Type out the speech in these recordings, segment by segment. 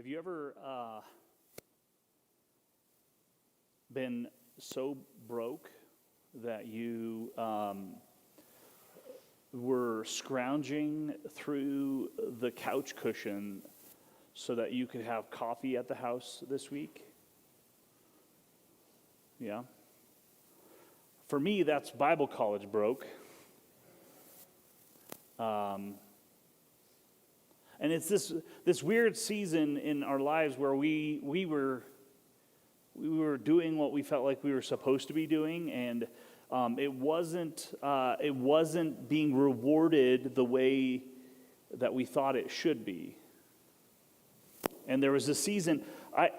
Have you ever been so broke that you were scrounging through the couch cushion so that you could have coffee at the house this week? Yeah. For me, that's Bible college broke. And it's this weird season in our lives where we were doing what we felt like we were supposed to be doing, and it wasn't being rewarded the way that we thought it should be. And there was a season. I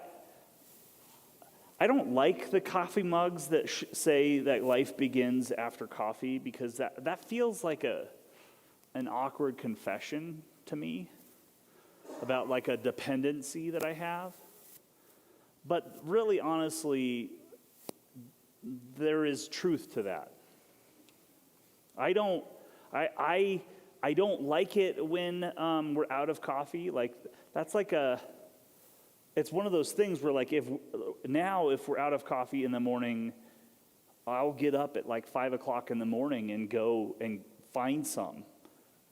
don't like the coffee mugs that say that life begins after coffee, because that feels like an awkward confession to me about like a dependency that I have. But really, honestly, there is truth to that. I don't like it when we're out of coffee. Like, that's like it's one of those things where, like, if we're out of coffee in the morning, I'll get up at like 5 o'clock in the morning and go and find some,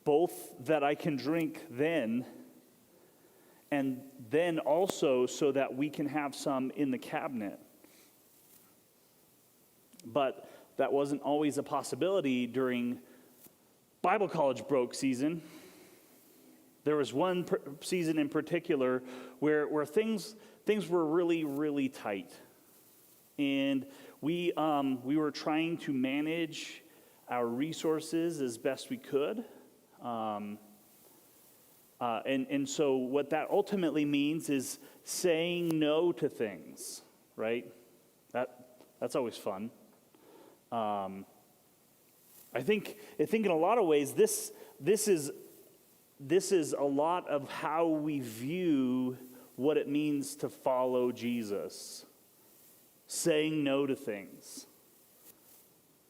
both that I can drink then, and then also so that we can have some in the cabinet. But that wasn't always a possibility during Bible college broke season. There was one season in particular where things were really, really tight. And we were trying to manage our resources as best we could. And so what that ultimately means is saying no to things, right? That's always fun. I think in a lot of ways this is a lot of how we view what it means to follow Jesus. Saying no to things.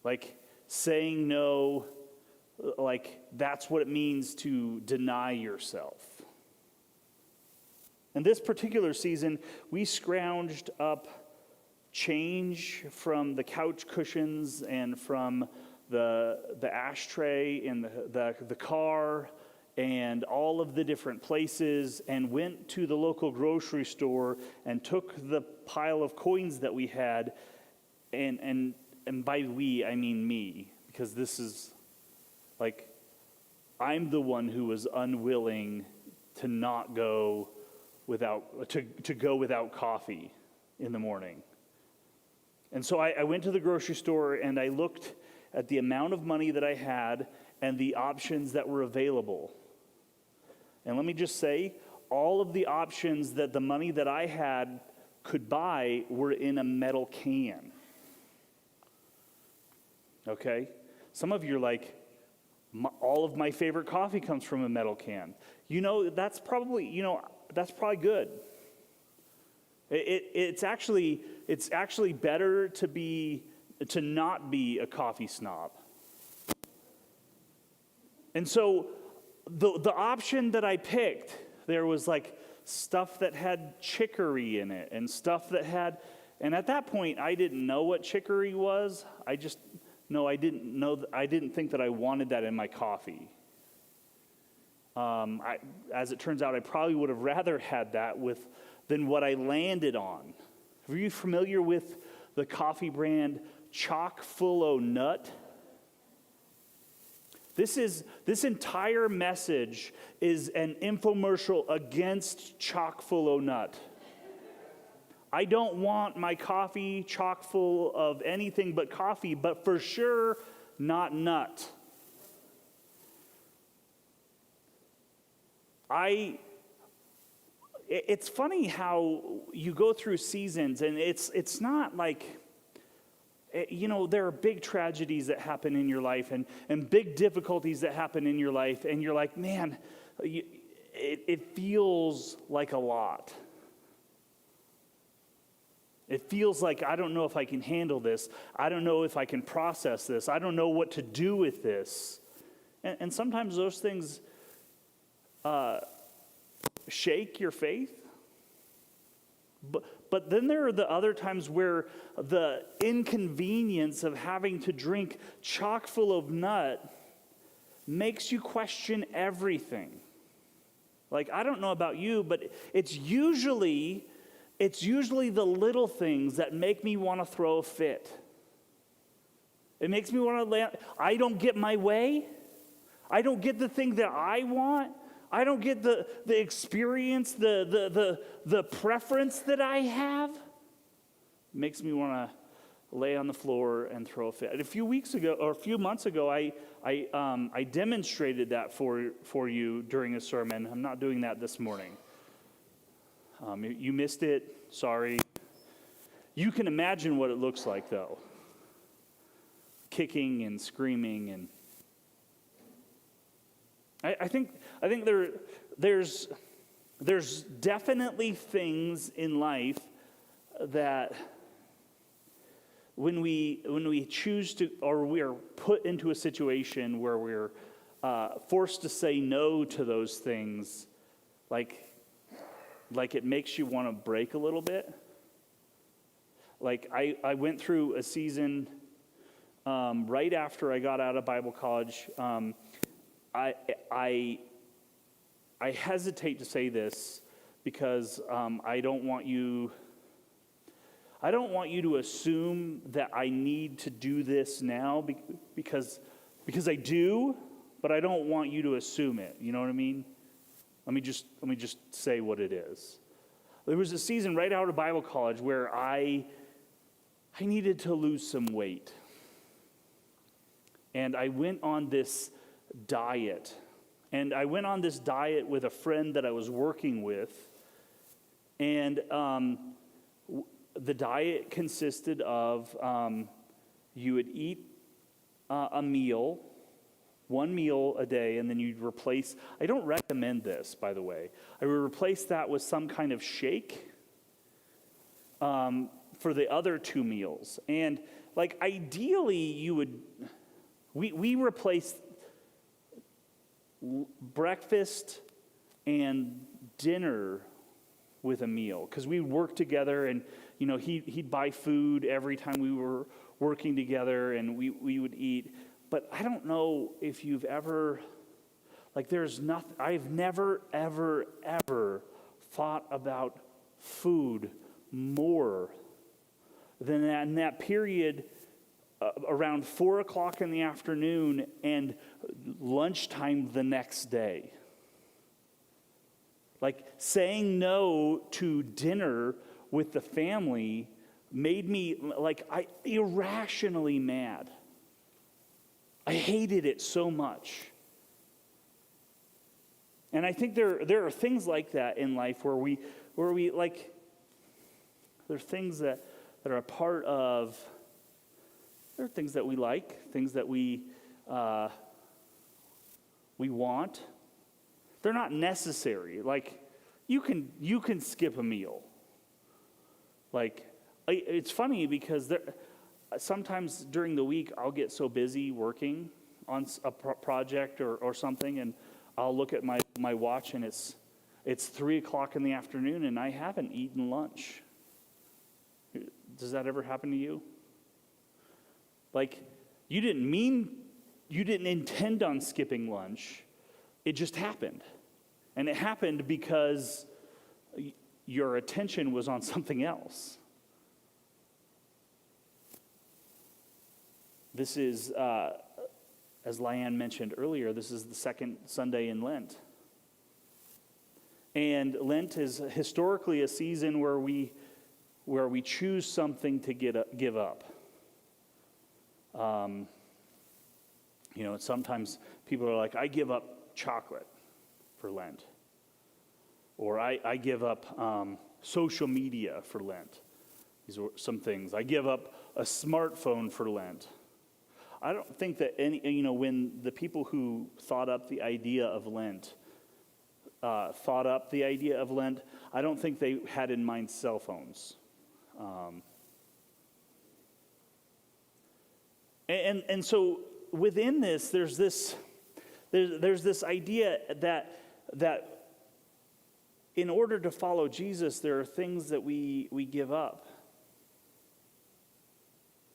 Like saying no, like that's what it means to deny yourself. In this particular season, we scrounged up change from the couch cushions and from the ashtray and the car and all of the different places, and went to the local grocery store and took the pile of coins that we had, and by we I mean me, because this is like, I'm the one who was unwilling to not go without to go without coffee in the morning. And so I went to the grocery store and I looked at the amount of money that I had and the options that were available. And let me just say, all of the options that the money that I had could buy were in a metal can. Okay? Some of you are like, all of my favorite coffee comes from a metal can. That's probably good. It's actually better to not be a coffee snob. And so the option that I picked, there was like stuff that had chicory in it and stuff that had, and at that point I didn't know what chicory was. I didn't think that I wanted that in my coffee. As it turns out, I probably would have rather had that than what I landed on. Are you familiar with the coffee brand Chock-full-o Nut? This entire message is an infomercial against Chock-full-o Nut. I don't want my coffee chock full of anything but coffee, but for sure not nut. It's funny how you go through seasons, and it's not like, there are big tragedies that happen in your life and big difficulties that happen in your life, and you're like, man, it feels like a lot. It feels like, I don't know if I can handle this. I don't know if I can process this. I don't know what to do with this. And sometimes those things shake your faith. But then there are the other times where the inconvenience of having to drink chock full of nut makes you question everything. Like, I don't know about you, but it's usually the little things that make me want to throw a fit. It makes me want to I don't get my way. I don't get the thing that I want. I don't get the experience, the preference that I have. It makes me want to lay on the floor and throw a fit. A few months ago, I demonstrated that for you during a sermon. I'm not doing that this morning. You missed it. Sorry. You can imagine what it looks like, though. Kicking and screaming, and I think there's definitely things in life that when we choose to, or we are put into a situation where we're forced to say no to those things, like it makes you want to break a little bit. Like I went through a season right after I got out of Bible college. I hesitate to say this because I don't want you to assume that I need to do this now because I do, but I don't want you to assume it. You know what I mean? Let me just say what it is. There was a season right out of Bible college where I needed to lose some weight. And I went on this diet. And I went on this diet with a friend that I was working with. And the diet consisted of you would eat a meal, one meal a day, and then you'd replace, I don't recommend this, by the way. I would replace that with some kind of shake for the other two meals. And like ideally we replaced breakfast and dinner with a meal because we worked together, and he'd buy food every time we were working together, and we would eat. But I don't know if you've ever, I've never, ever, ever thought about food more than that in that period around 4 o'clock in the afternoon and lunchtime the next day. Like saying no to dinner with the family made me irrationally mad. I hated it so much. And I think there are things like that in life where we like, there are things that are a part of, there are things that we like, things that we want. They're not necessary. Like, you can skip a meal. Like, it's funny because sometimes during the week I'll get so busy working on a project or something, and I'll look at my watch and it's 3 o'clock in the afternoon and I haven't eaten lunch. Does that ever happen to you? Like, you didn't intend on skipping lunch. It just happened. And it happened because your attention was on something else. This is, as Lyanne mentioned earlier, this is the second Sunday in Lent. And Lent is historically a season where we choose something to give up. Sometimes people are like, I give up chocolate for Lent. Or I give up social media for Lent. These are some things. I give up a smartphone for Lent. I don't think that when the people who thought up the idea of Lent, I don't think they had in mind cell phones. And so within this, there's this idea that in order to follow Jesus, there are things that we give up.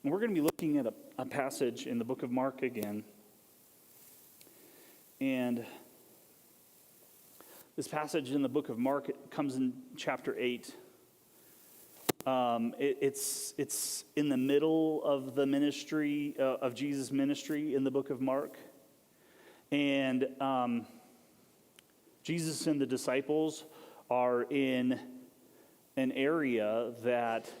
And we're going to be looking at a passage in the book of Mark again. And this passage in the book of Mark, it comes in chapter 8. It's in the middle of the ministry, of Jesus' ministry in the book of Mark. And Jesus and the disciples are in an area that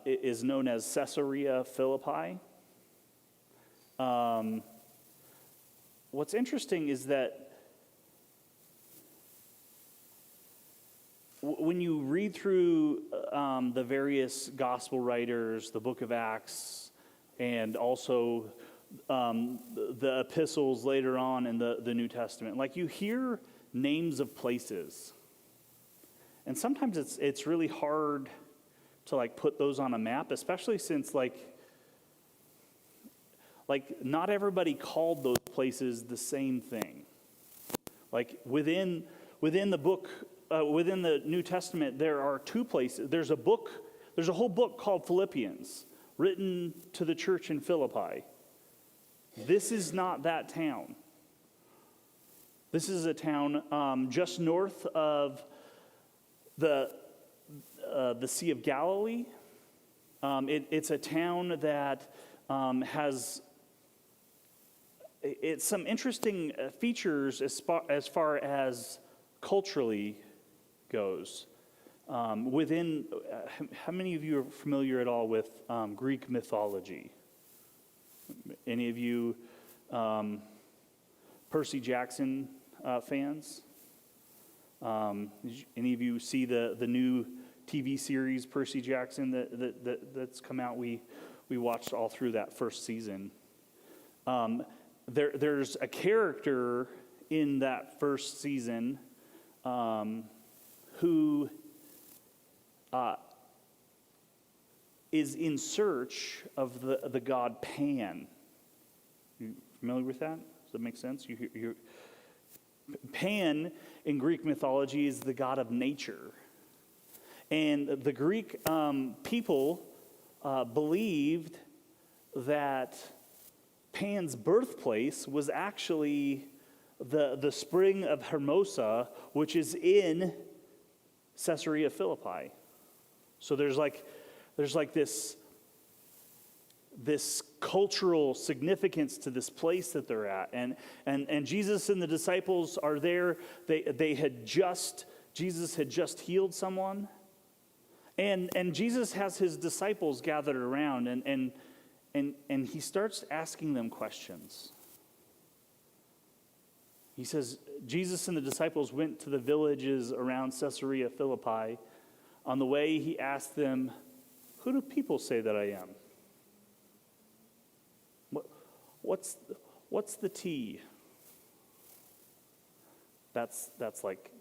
is known as Caesarea Philippi. What's interesting is that when you read through the various gospel writers, the book of Acts, and also the epistles later on in the New Testament, like you hear names of places. And sometimes it's really hard to like put those on a map, especially since like not everybody called those places the same thing. Like within the book, within the New Testament, there are two places. There's a whole book called Philippians, written to the church in Philippi. This is not that town. This is a town just north of the Sea of Galilee. It's a town that has some interesting features as far as culturally goes. How many of you are familiar at all with Greek mythology? Any of you Percy Jackson fans? Any of you see the new TV series Percy Jackson that's come out? We watched all through that first season. There's a character in that first season who is in search of the god Pan. You familiar with that? Does that make sense? Pan in Greek mythology is the god of nature. And the Greek people believed that Pan's birthplace was actually the spring of Hermosa, which is in Caesarea Philippi. So there's like this cultural significance to this place that they're at, and Jesus and the disciples are there. Jesus had just healed someone, and Jesus has his disciples gathered around, and he starts asking them questions. He says, Jesus and the disciples went to the villages around Caesarea Philippi. On the way, he asked them, "Who do people say that I am?" What's the tea? That's like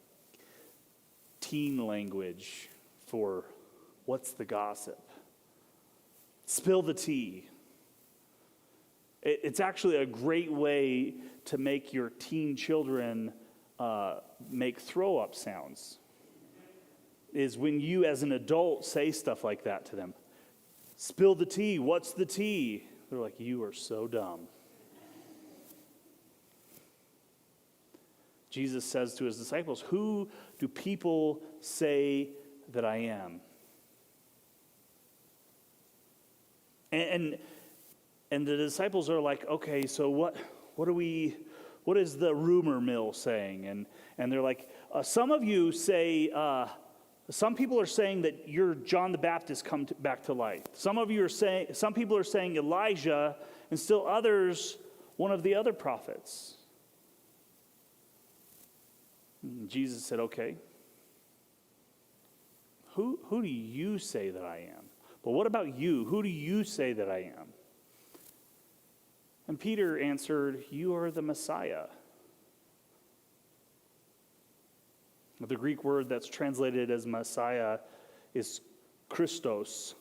teen language for what's the gossip. Spill the tea. It's actually a great way to make your teen children make throw-up sounds, is when you as an adult say stuff like that to them. Spill the tea. What's the tea? They're like, you are so dumb. Jesus says to his disciples, who do people say that I am? And the disciples are like, okay, so what is the rumor mill saying? And they're like, some of you say, some people are saying that you're John the Baptist come back to life. Some people are saying Elijah, and still others, one of the other prophets. And Jesus said, okay, who do you say that I am? But what about you? Who do you say that I am? And Peter answered, you are the Messiah. The Greek word that's translated as Messiah is Christos.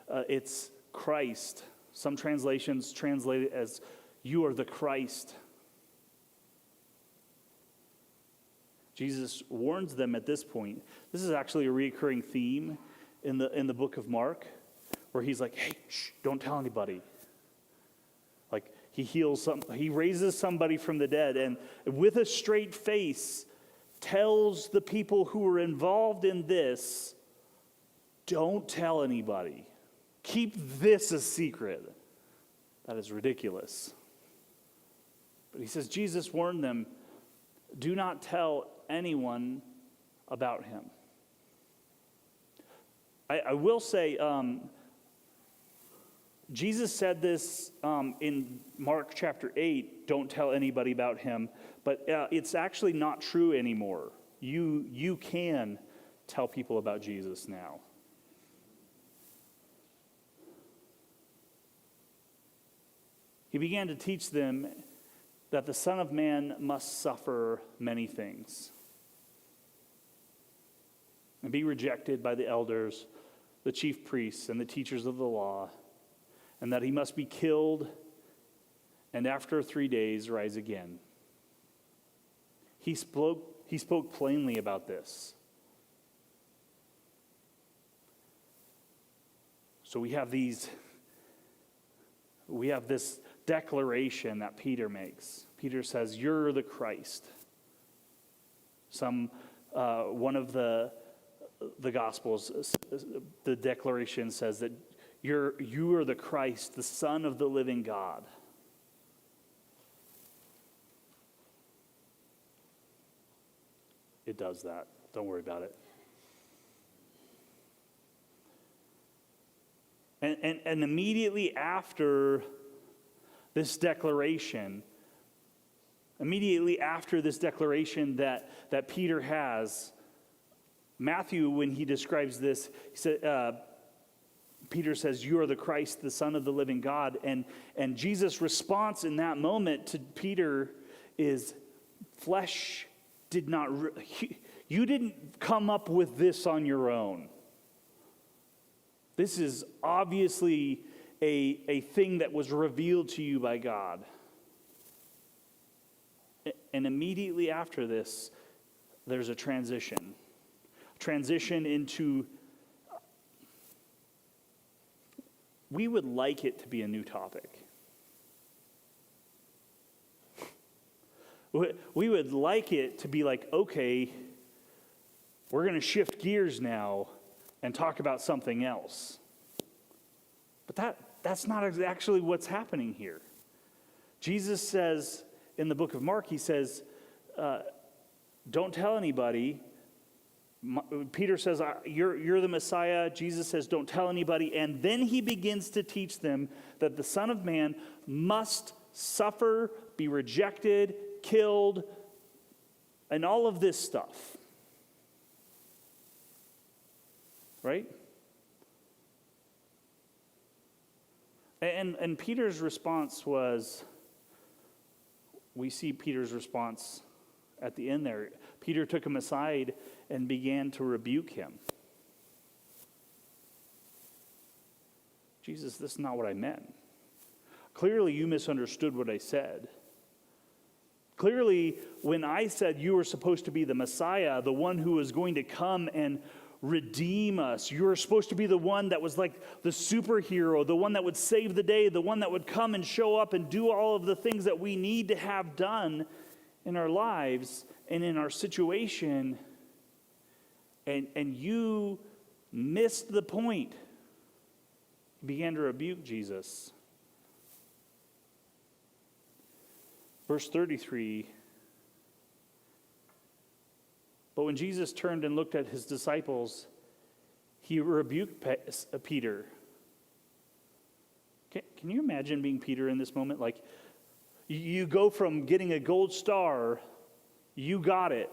It's Christ. Some translations translate it as you are the Christ. Jesus warns them at this point. This is actually a recurring theme in the book of Mark, where he's like, hey, shh, don't tell anybody. Like he raises somebody from the dead, and with a straight face tells the people who are involved in this, don't tell anybody. Keep this a secret. That is ridiculous. But he says, Jesus warned them, do not tell anyone about him. I will say, Jesus said this in Mark chapter 8, don't tell anybody about him, but it's actually not true anymore. You can tell people about Jesus now. He began to teach them that the Son of Man must suffer many things and be rejected by the elders, the chief priests, and the teachers of the law, and that he must be killed and after 3 days rise again. He spoke plainly about this. So we have this declaration that Peter makes. Peter says, you're the Christ. One of the Gospels, the declaration says that you are the Christ, the Son of the living God. It does that. Don't worry about it. And immediately after this declaration that Peter has, Matthew, when he describes this, he said, Peter says, you are the Christ, the Son of the living God. And Jesus' response in that moment to Peter is, flesh did not, you didn't come up with this on your own. This is obviously a thing that was revealed to you by God. And immediately after this, there's a transition into, we would like it to be a new topic. We would like it to be like, okay, we're going to shift gears now and talk about something else. But that's not actually what's happening here. Jesus says in the book of Mark, he says, don't tell anybody. Peter says, you're the Messiah. Jesus says, don't tell anybody. And then he begins to teach them that the Son of Man must suffer, be rejected, killed, and all of this stuff. Right? And Peter's response was, we see Peter's response at the end there. Peter took him aside and began to rebuke him. Jesus, this is not what I meant. Clearly, you misunderstood what I said. Clearly, when I said you were supposed to be the Messiah, the one who was going to come and redeem us, you were supposed to be the one that was like the superhero, the one that would save the day, the one that would come and show up and do all of the things that we need to have done in our lives and in our situation. And you missed the point. He began to rebuke Jesus. Verse 33, but when Jesus turned and looked at his disciples, he rebuked Peter. Can you imagine being Peter in this moment? Like, you go from getting a gold star, you got it.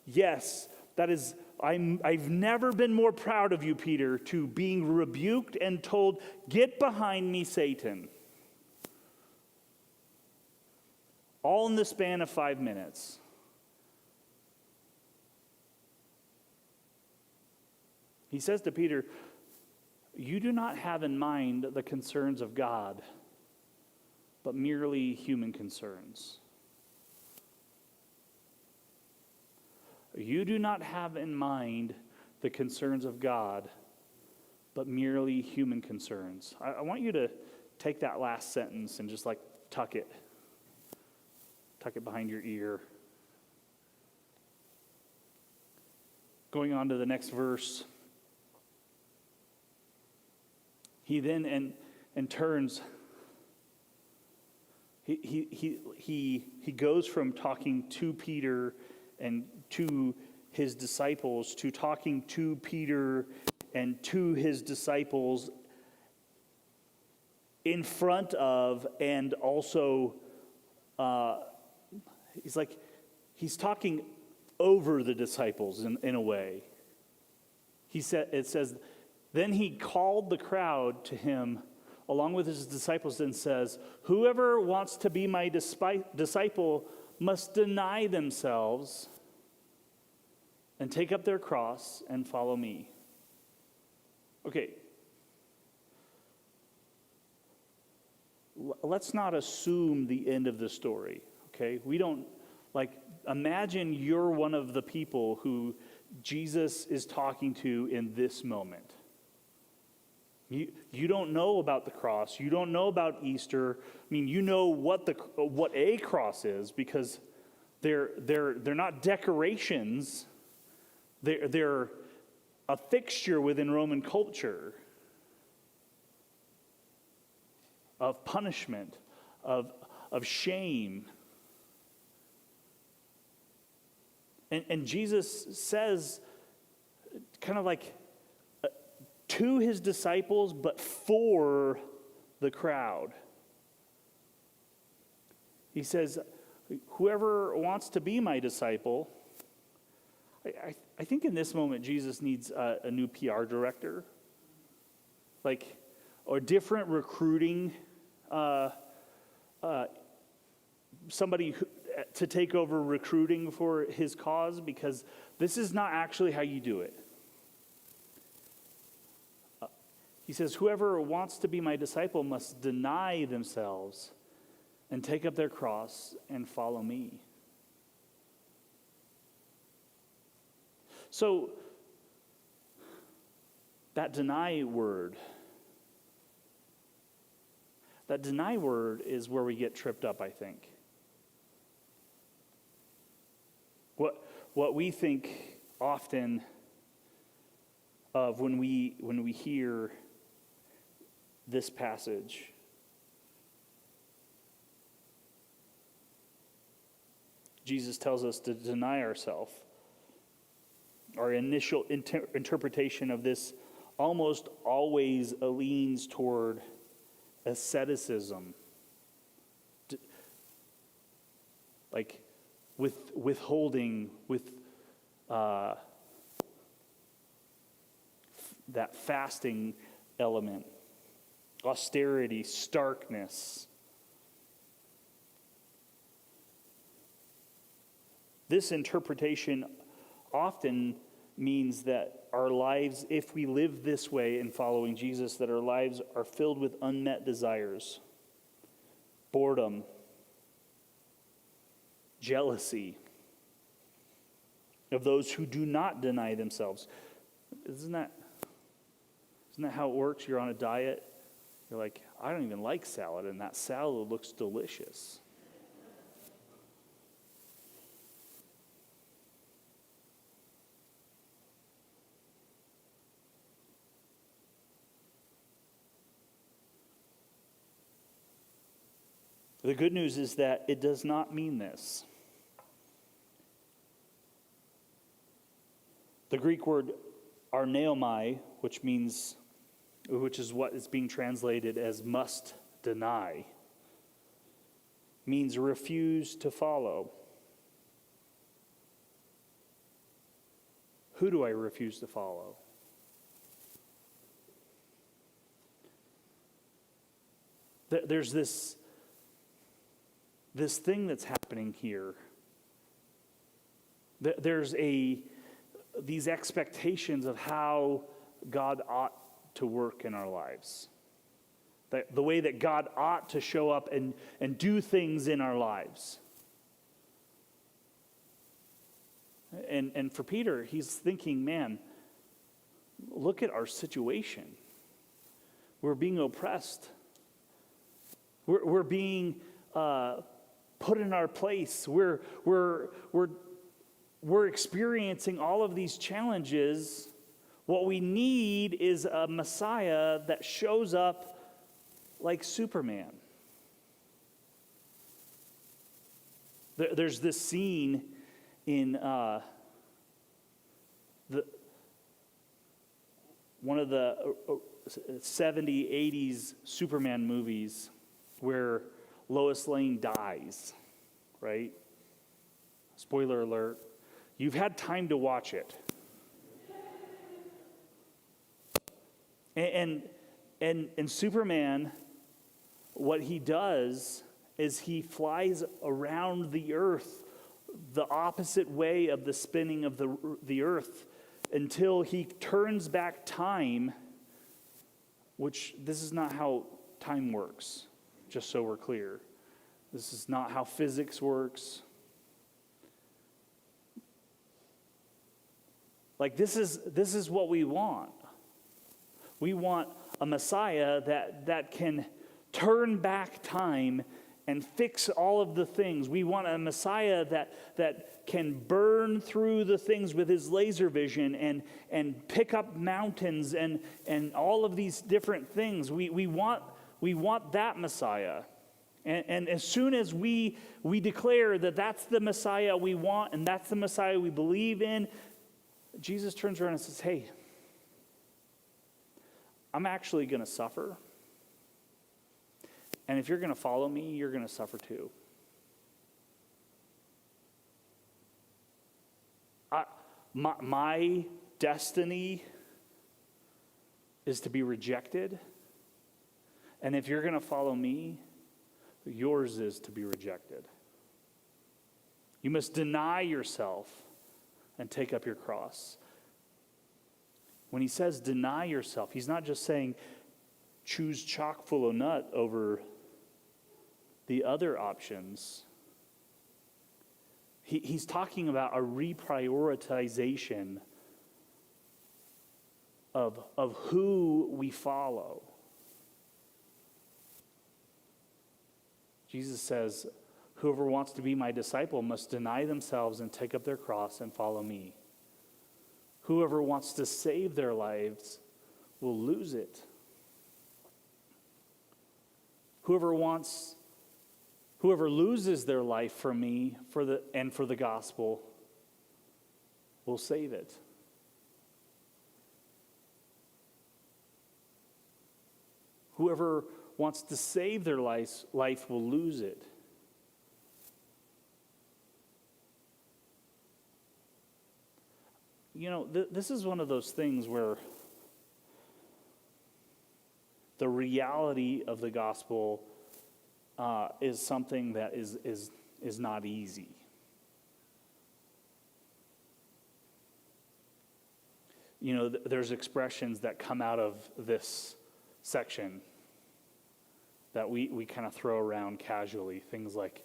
Yes, that is, I've never been more proud of you, Peter, to being rebuked and told, get behind me, Satan. All in the span of 5 minutes. He says to Peter, you do not have in mind the concerns of God, but merely human concerns. You do not have in mind the concerns of God, but merely human concerns. I want you to take that last sentence and just like tuck it behind your ear. Going on to the next verse. He then and turns. He goes from talking to Peter and to his disciples to talking to Peter and to his disciples in front of, and also he's talking over the disciples in a way. It says, then he called the crowd to him along with his disciples and says, whoever wants to be my disciple must deny themselves and take up their cross and follow me. Okay. Let's not assume the end of the story, okay? We don't, imagine you're one of the people who Jesus is talking to in this moment. You don't know about the cross. You don't know about Easter. I mean, you know what a cross is because they're not decorations. They're a fixture within Roman culture of punishment, of shame. And Jesus says, kind of like to his disciples, but for the crowd. He says, whoever wants to be my disciple, I think in this moment Jesus needs a new PR director, or different recruiting, somebody to take over recruiting for his cause, because this is not actually how you do it. He says, whoever wants to be my disciple must deny themselves and take up their cross and follow me. So, that deny word is where we get tripped up, I think. What we think often of when we hear this passage. Jesus tells us to deny ourselves. Our initial interpretation of this almost always leans toward asceticism. Like withholding, with that fasting element. Austerity, starkness. This interpretation often means that our lives, if we live this way in following Jesus, that our lives are filled with unmet desires, boredom, jealousy of those who do not deny themselves. Isn't that how it works? You're on a diet. You're like, I don't even like salad, and that salad looks delicious. The good news is that it does not mean this. The Greek word arneomai, which is what is being translated as must deny, means refuse to follow. Who do I refuse to follow? There's this thing that's happening here. There's these expectations of how God ought to work in our lives. The way that God ought to show up and do things in our lives. And for Peter, he's thinking, man, look at our situation. We're being oppressed. We're being put in our place. We're experiencing all of these challenges. What we need is a Messiah that shows up like Superman. There's this scene in one of the 70s, 80s Superman movies where Lois Lane dies, right? Spoiler alert. You've had time to watch it. And Superman, what he does is he flies around the earth the opposite way of the spinning of the earth until he turns back time, which this is not how time works, just so we're clear. This is not how physics works. Like this is what we want. We want a Messiah that can turn back time and fix all of the things. We want a Messiah that can burn through the things with his laser vision and pick up mountains and all of these different things. We want that Messiah. And as soon as we declare that that's the Messiah we want and that's the Messiah we believe in, Jesus turns around and says, hey, I'm actually going to suffer. And if you're going to follow me, you're going to suffer too. My destiny is to be rejected. And if you're going to follow me, yours is to be rejected. You must deny yourself and take up your cross. When he says deny yourself, he's not just saying choose chock full of nut over the other options. He's talking about a reprioritization of who we follow. Jesus says, whoever wants to be my disciple must deny themselves and take up their cross and follow me. Whoever wants to save their lives will lose it. Whoever loses their life for me for the gospel will save it. Whoever wants to save their life will lose it. You know, this is one of those things where the reality of the gospel is something that is not easy. You know, there's expressions that come out of this section that we kind of throw around casually. Things like,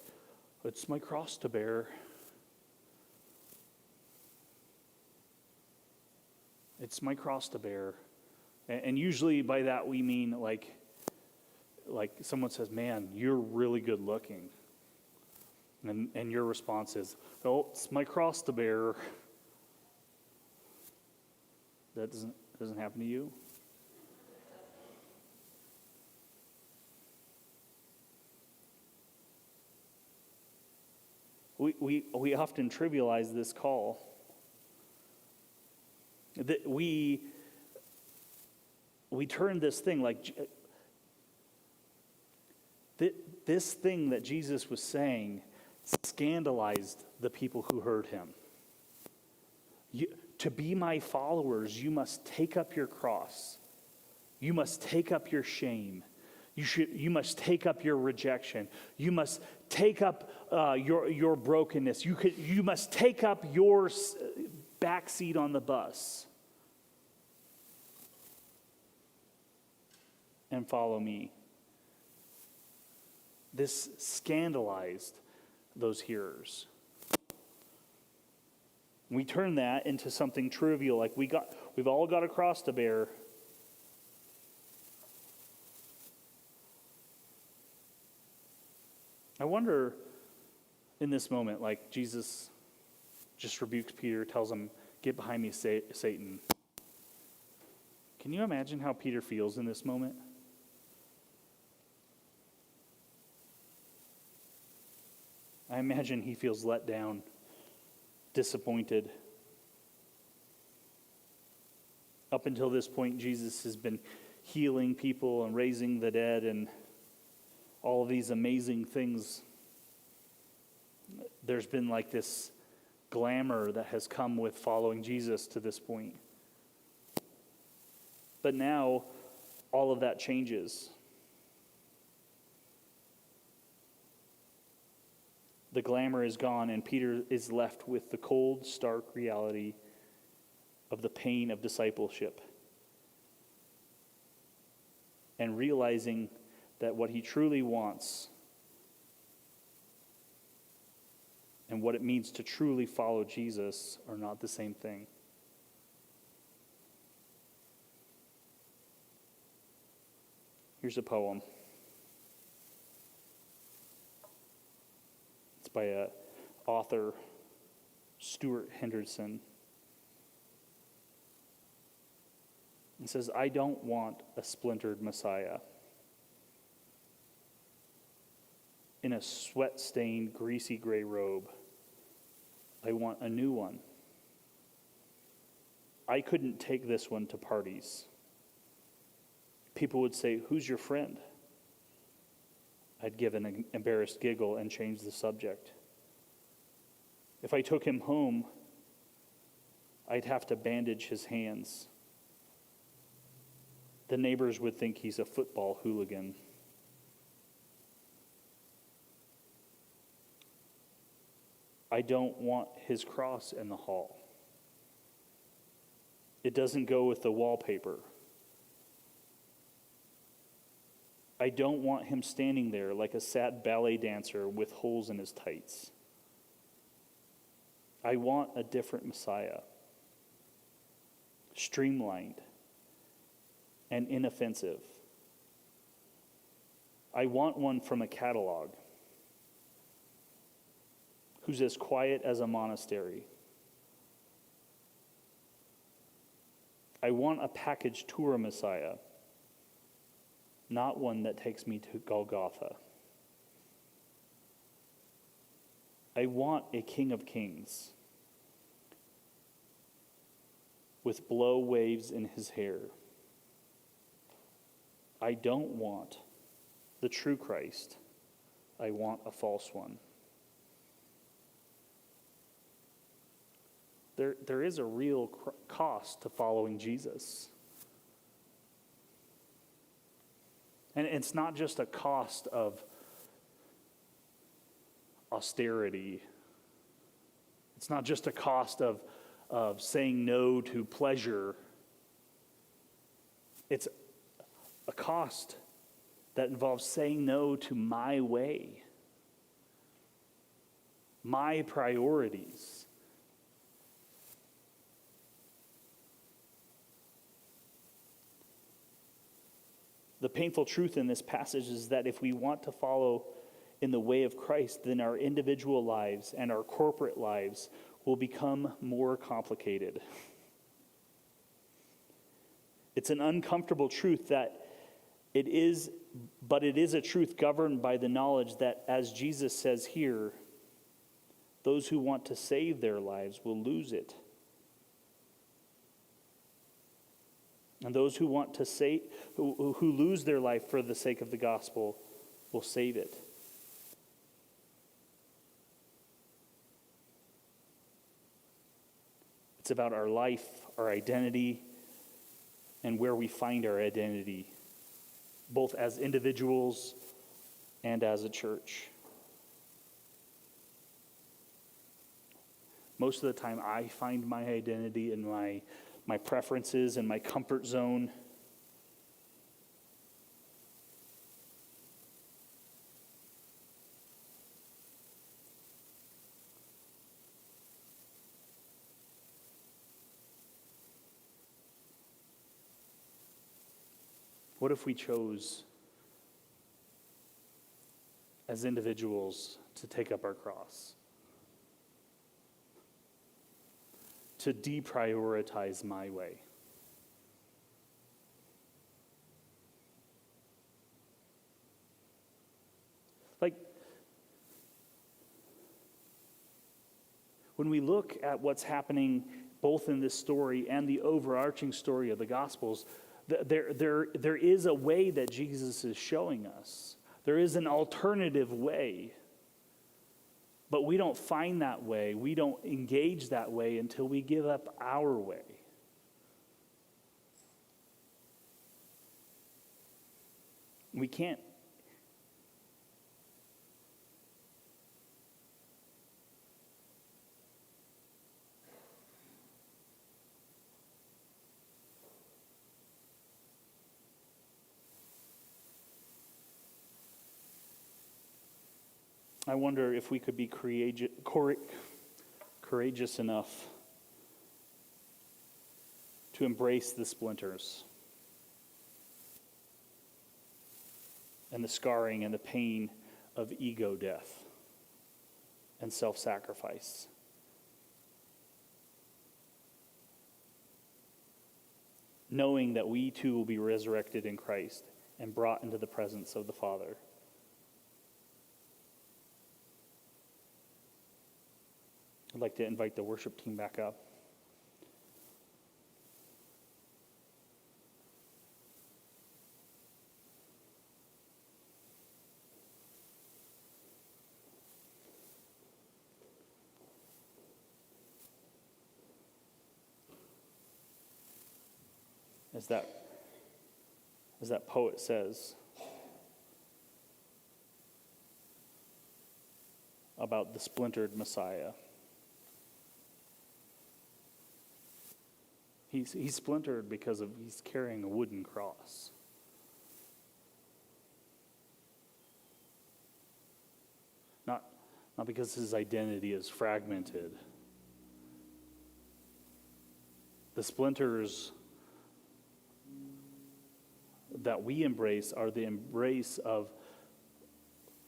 it's my cross to bear. It's my cross to bear. And usually by that we mean like someone says, man, you're really good looking. And your response is, oh, it's my cross to bear. That doesn't happen to you? We often trivialize this call. That we turn this thing like this thing that Jesus was saying scandalized the people who heard him. To be my followers, you must take up your cross. You must take up your shame. You must take up your rejection. You must take up your brokenness. You must take up your backseat on the bus and follow me. This scandalized those hearers. We turn that into something trivial, like we've all got a cross to bear. I wonder in this moment, like Jesus just rebukes Peter, tells him, "Get behind me, Satan." Can you imagine how Peter feels in this moment? I imagine he feels let down, disappointed. Up until this point, Jesus has been healing people and raising the dead and all of these amazing things. There's been like this glamour that has come with following Jesus to this point. But now, all of that changes. The glamour is gone, and Peter is left with the cold, stark reality of the pain of discipleship. And realizing that what he truly wants and what it means to truly follow Jesus are not the same thing. Here's a poem. It's by a author, Stuart Henderson. It says, "I don't want a splintered Messiah in a sweat-stained, greasy gray robe. I want a new one. I couldn't take this one to parties. People would say, 'Who's your friend?' I'd give an embarrassed giggle and change the subject. If I took him home, I'd have to bandage his hands. The neighbors would think he's a football hooligan. I don't want his cross in the hall. It doesn't go with the wallpaper. I don't want him standing there like a sad ballet dancer with holes in his tights. I want a different Messiah, streamlined and inoffensive. I want one from a catalog who's as quiet as a monastery. I want a package tour Messiah, not one that takes me to Golgotha. I want a King of Kings with blow waves in his hair. I don't want the true Christ. I want a false one." There is a real cost to following Jesus. And it's not just a cost of austerity. It's not just a cost of saying no to pleasure. It's a cost that involves saying no to my way, my priorities. The painful truth in this passage is that if we want to follow in the way of Christ, then our individual lives and our corporate lives will become more complicated. It's an uncomfortable truth that it is a truth governed by the knowledge that, as Jesus says here, those who want to save their lives will lose it. And those who want to who lose their life for the sake of the gospel will save it. It's about our life, our identity, and where we find our identity, both as individuals and as a church. Most of the time, I find my identity in my preferences and my comfort zone. What if we chose as individuals to take up our cross? To deprioritize my way. Like, when we look at what's happening both in this story and the overarching story of the Gospels, there is a way that Jesus is showing us. There is an alternative way. But we don't find that way. We don't engage that way until we give up our way. We can't. I wonder if we could be courageous enough to embrace the splinters and the scarring and the pain of ego death and self-sacrifice. Knowing that we too will be resurrected in Christ and brought into the presence of the Father. I'd like to invite the worship team back up. As that poet says about the splintered Messiah. He's splintered because he's carrying a wooden cross. Not because his identity is fragmented. The splinters that we embrace are the embrace of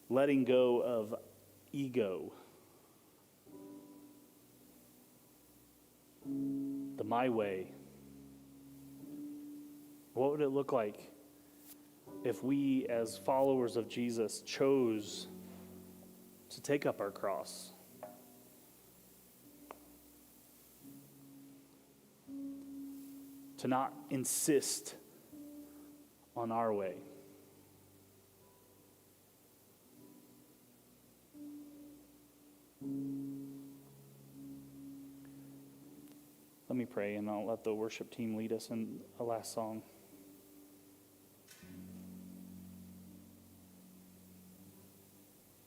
letting go of ego. The my way. What would it look like if we, as followers of Jesus, chose to take up our cross? To not insist on our way. Let me pray, and I'll let the worship team lead us in a last song.